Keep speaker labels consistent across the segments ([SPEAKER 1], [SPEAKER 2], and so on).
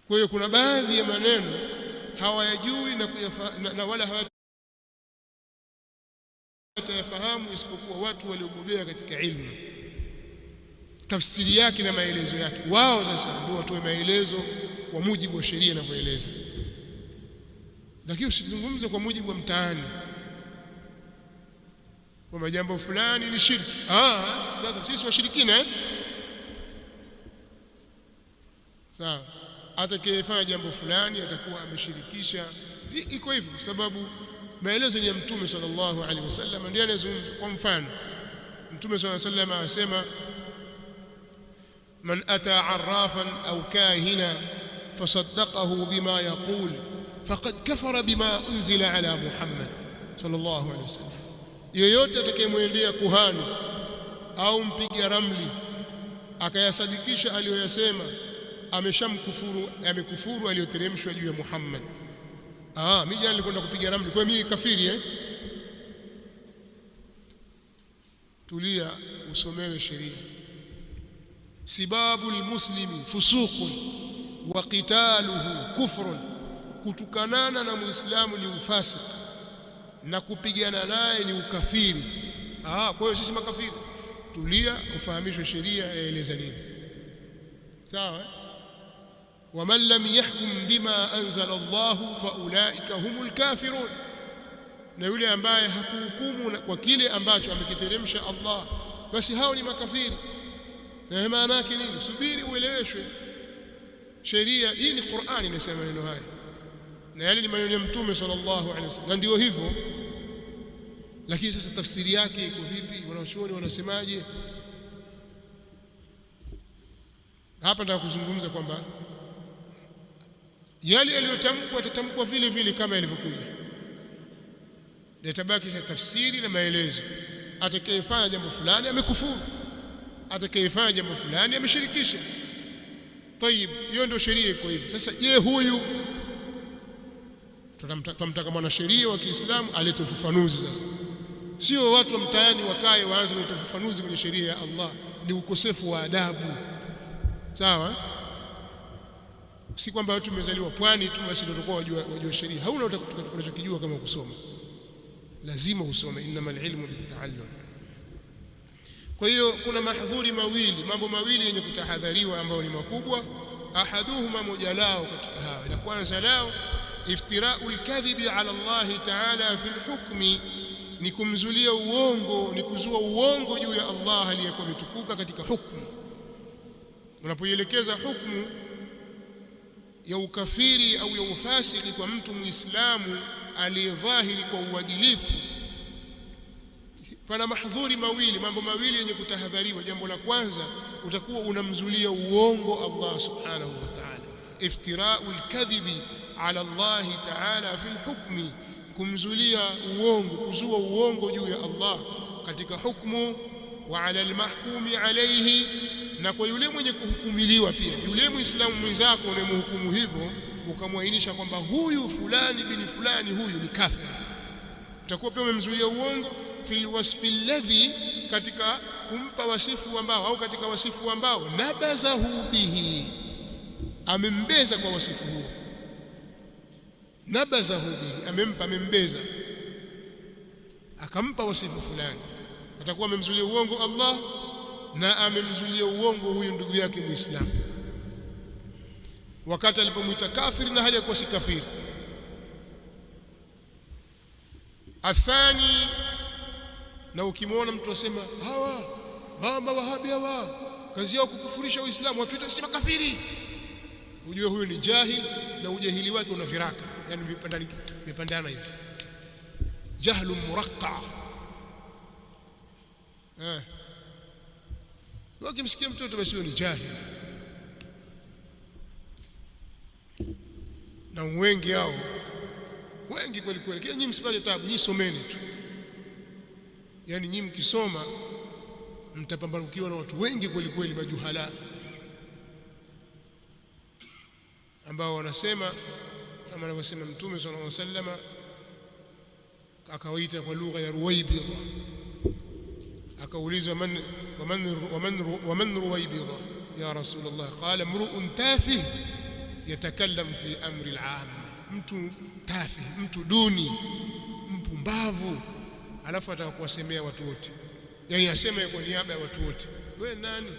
[SPEAKER 1] Kwa hiyo kuna baadhi ya maneno hawayajui na wala hawatayafahamu isipokuwa watu waliobobea katika ilmu, tafsiri yake na maelezo yake. Wao sasa ndio watoe maelezo kwa mujibu wa sheria inavyoeleza, lakini usizungumze kwa mujibu wa mtaani kwamba jambo fulani ni shirki. Sasa sisi washirikina sawa, atakayefanya jambo fulani atakuwa ameshirikisha. Iko hivyo kwa sababu maelezo ni ya Mtume sallallahu alaihi wasallam, ndiye anazungumza. Kwa mfano Mtume sallallahu alaihi wasallam anasema, man ata arrafan au kahina fasaddaqahu bima yaqul faqad kafara bima unzila ala Muhammad sallallahu alaihi wasallam, yoyote atakayemwendea kuhani au mpiga ramli akayasadikisha aliyoyasema, amekufuru aliyoteremshwa juu ya Muhammad. Mimi jana nilikwenda kupiga ramli, kwa mimi kafiri Tulia, usomewe sheria. Sibabu almuslimi fusuqun wa qitaluhu kufrun, kutukanana na muislamu ni ufasiki na kupigana naye ni ukafiri. Kwa hiyo sisi makafiri. Tulia, ufahamishwe sheria yaeleza nini. Sawa? ومن لم يحكم بما أنزل الله فأولئك هم الكافرون, na yule ambaye hakuhukumu kwa kile ambacho amekiteremsha Allah, basi hao ni makafiri. Na maana yake nini? Subiri ueleweshwe sheria. Hii ni Qur'ani inasema maneno haya, na yale ni maneno ya Mtume sallallahu alaihi wasallam, na ndio hivyo. Lakini sasa tafsiri yake iko vipi? Wanachuoni wanasemaje? Hapa nataka kuzungumza kwamba yale yaliyotamkwa yatatamkwa vile vile kama yalivyokuja, na itabaki tafsiri na maelezo. Atakayefanya jambo fulani amekufuru, atakayefanya jambo fulani ameshirikisha. Tayib, hiyo ndio sheria iko hivi. Sasa je, huyu tunamtaka mwanasheria wa Kiislamu alete ufafanuzi. Sasa sio watu wa mtaani wakae waanze kuleta ufafanuzi kwenye sheria ya Allah. Ni ukosefu wa adabu. Sawa? Si kwamba watu tumezaliwa pwani tu basi ndio tutakuwa wajua sheria. Hauna utakachokijua kama kusoma, lazima usome. Innamal ilmu bitta'allum. Kwa hiyo kuna mahdhuri mawili, mambo mawili yenye kutahadhariwa ambayo ni makubwa. Ahaduhuma, moja lao katika hawa, la kwanza lao iftira'ul kadhibi ala Allah ta'ala fil hukmi, ni kumzulia uongo, ni kuzua uongo juu ya Allah aliyekuwa ametukuka katika hukumu. Unapoielekeza hukumu ya ukafiri au ya ufasiki kwa mtu Muislamu aliyedhahiri kwa uadilifu, pana mahdhuri mawili, mambo mawili yenye kutahadhariwa. Jambo la kwanza, utakuwa unamzulia uongo Allah subhanahu wa ta'ala. Iftira'ul kadhibi ala Allah ta'ala fil hukmi, kumzulia uongo, kuzua uongo juu ya Allah katika hukumu. Wa ala almahkumi alayhi, na kwa yule mwenye kuhukumiliwa pia, yule Muislamu mwenzako unayemhukumu hivyo, ukamwainisha kwamba huyu fulani bin fulani huyu ni kafiri, utakuwa pia umemzulia uongo. Fil wasfi alladhi, katika kumpa wasifu ambao, au katika wasifu ambao nabazahu bihi, amembeza kwa wasifu huo. Nabazahu bihi, amembeza, akampa wasifu fulani, atakuwa amemzulia uongo Allah na amemzulia uongo huyu ndugu yake Muislamu, wakati alipomwita kafiri na hali ya kuwa si kafiri. Athani, na ukimwona mtu asema hawa mawahabi hawa kazi yao kukufurisha Uislamu, watu wote sema kafiri, ujue huyu ni jahil, na ujahili wake una viraka, yani vipandana hivi, jahlu muraqqa. Wakimsikia mtoto basi ni jahil, na wengi hao, wengi kweli kweli. Kile nyinyi msipate taabu, nyinyi someni tu. Yani nyinyi mkisoma mtapambanukiwa na watu wengi kweli kweli, majuhala ambao wanasema kama anavyosema Mtume sallallahu alaihi wasallam, akawaita kwa lugha ya Ruwaybidha. Akaulizwa waman Ruwaybidha ya Rasulullah, qala mru'un tafih yatakallamu fi amri al-amma, mtu tafi, mtu duni, mpumbavu, alafu atakuwasemea watu wote, yani aseme kwa niaba ya watu wote. Wewe nani?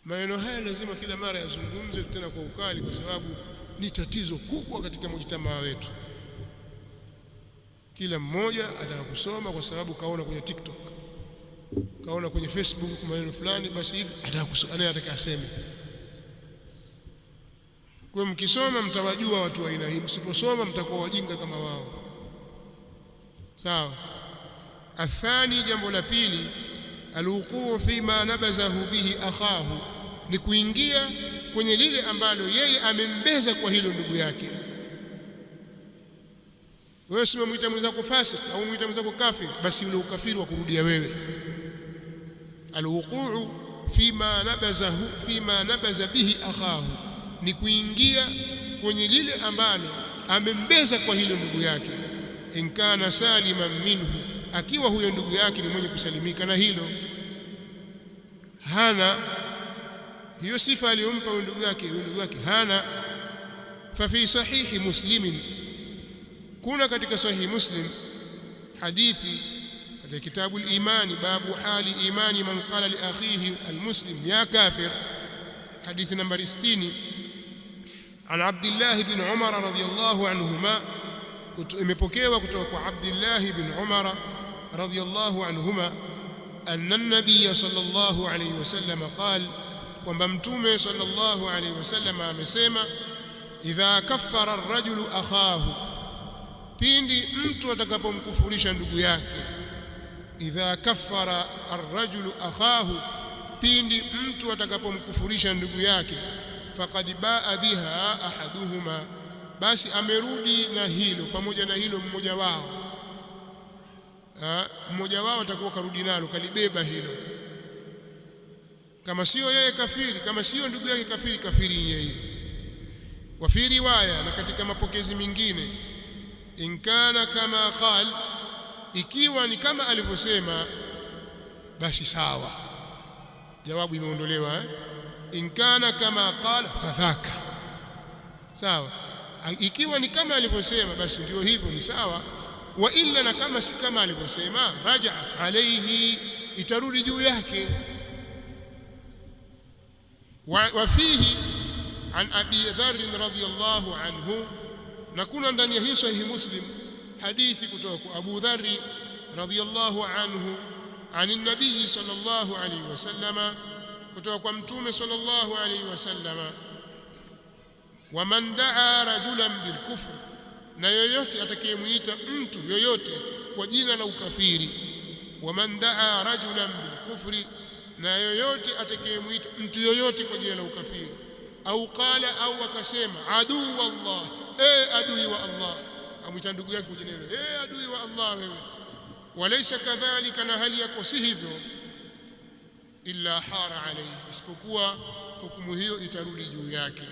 [SPEAKER 1] Maneno haya lazima kila mara yazungumze tena kwa ukali, kwa sababu ni tatizo kubwa katika mujtamaa wetu. Kila mmoja atakusoma kwa sababu kaona kwenye TikTok, kaona kwenye Facebook maneno fulani, basi hivi ataka aseme. Kwa mkisoma mtawajua watu wa aina hii, msiposoma mtakuwa wajinga kama wao. Sawa. Athani, jambo la pili, alwuquu fima nabazahu bihi akhahu, ni kuingia kwenye lile ambalo yeye amembeza kwa hilo ndugu yake. Wewe si muita mwenzako fasik au muita mwenzako kafir, basi ule ukafiri wa kurudia wewe. Alwuquu fima nabaza bihi akhahu, ni kuingia kwenye lile ambalo amembeza kwa hilo ndugu yake. In kana saliman minhu, akiwa huyo ndugu yake ni mwenye kusalimika na hilo, hana hiyo sifa aliyompa ndugu yake, ndugu yake hana. Fa fi sahihi muslimin, kuna katika sahihi Muslim hadithi katika kitabu al-imani, babu hali imani man qala li akhihi al-muslim ya kafir, hadithi nambari 60, an Abdullah ibn Umar radhiyallahu anhuma, imepokewa kutoka kwa Abdullah ibn Umar radhiyallahu anhuma, anna an-nabiy sallallahu alayhi wasallam qala, kwamba mtume sallallahu alayhi wasallam amesema, idha kaffara ar-rajulu akhahu, pindi mtu atakapomkufurisha ndugu yake. Idha kaffara ar-rajulu akhahu, pindi mtu atakapomkufurisha ndugu yake. Faqad baa biha ahaduhuma, basi amerudi na hilo, pamoja na hilo mmoja wao. Mmoja wao atakuwa karudi nalo, kalibeba hilo. Kama sio yeye kafiri, kama sio ndugu yake kafiri, kafiri yeye. Wa fi riwaya, na katika mapokezi mengine, in kana kama qal, ikiwa ni kama alivyosema, basi sawa, jawabu imeondolewa. In kana kama qala fadhaka, sawa. Ikiwa ni kama alivyosema, basi ndio hivyo, ni sawa. Wa illa, na kama si kama alivyosema, raja'at alayhi, itarudi juu yake. Wa fihi an Abi Dharr radhiyallahu anhu, na kuna ndani ya hii sahihi Muslim hadithi kutoka kwa Abu Dharr radhiyallahu anhu, ani nabii sallallahu alayhi wasallama, kutoka kwa mtume sallallahu alayhi wasallama, wa man daa rajulan bil kufr, na yoyote atakayemuita mtu yoyote kwa jina la ukafiri. Wa man daa rajulan bil kufri, na yoyote atakayemuita mtu yoyote kwa jina la ukafiri. Au qala, au akasema, adu wallah, adui wa Allah, amwita ndugu yake kwa jina hilo, adui wa Allah wewe. Walaysa kadhalika, na hali yako si hivyo, illa hara alayhi, isipokuwa hukumu hiyo itarudi juu yake.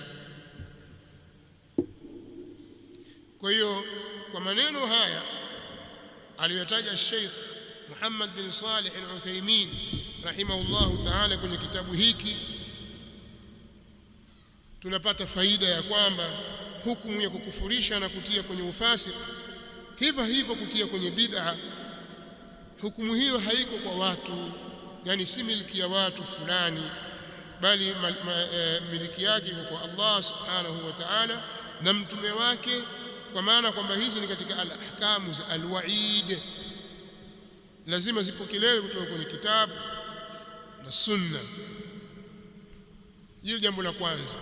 [SPEAKER 1] Kwa hiyo kwa maneno haya aliyotaja Sheikh Muhammad bin Salih al-Uthaymeen rahimahullahu ta'ala kwenye kitabu hiki, tunapata faida ya kwamba hukumu ya kukufurisha na kutia kwenye ufasik, hivyo hivyo kutia kwenye bid'a, hukumu hiyo haiko kwa watu, yani si miliki ya watu fulani, bali miliki yake iko kwa Allah subhanahu wa ta'ala na mtume wake, kwa maana kwamba hizi ni katika al-ahkamu za al-wa'id, lazima zipokelewe kutoka kwenye kitabu na sunna. Hilo jambo la kwanza.